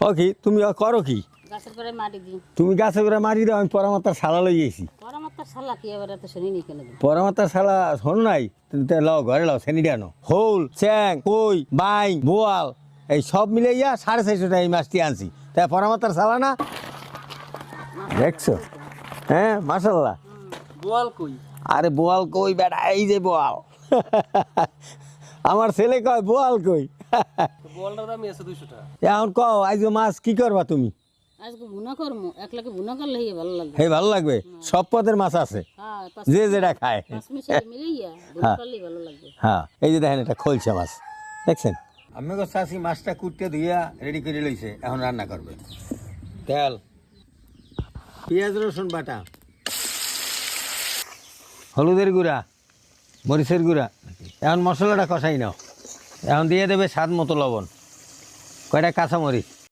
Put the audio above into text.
ও কি তুমি করো কি? গাছের গোড়ায় মাটি দিই। তুমি গাছে করে মারি দাও, আমি পরামাত্তার শালা লই গেছি। পরামাত্তার শালা কি এবার এত শুনিনি কেন? পরামাত্তার শালা শোনো নাই, লও ঘরে লও শ্রেণী আনো। হৌল, চ্যাং, কই, বাইং, বোয়াল এই সব মিলাইয়া 450 টাকা এই মাছটি আনছি। তাই পরামাত্তার শালা না, দেখছো? হ্যাঁ মাশাল্লাহ। বোয়াল কই? আরে বোয়াল কই বেটা, এই যে বোয়াল। আমার ছেলে কয় বোয়াল কই। বোয়ালটার দামই আছে 200 টাকা। এখন কও আজ মাছ কি করবা তুমি? আজকে ভুনা করবো, একলাকে ভুনা করলে ভালো লাগবে। হে ভালো লাগবে, সব পদের মাছ আছে, হ্যাঁ, যে যেটা খায়। পাঁচ মিশালি মিলাইয়া ভুনা করলেই ভালো লাগবে। হ্যাঁ এই যে দেখেন এটা খোলসা মাছ, দেখছেন? আমি চাষি মাছটা কুটতে ধুইয়া রেডি করে লইছে, এখন রান্না করবে। তেল, পেঁয়াজ রসুন বাটা, হলুদের গুঁড়া, মরিচের গুঁড়া। এখন মশলাটা কষাই নাও। এখন দিয়ে দেবে স্বাদ মতো লবণ, কয়টা কাঁচামরিচ,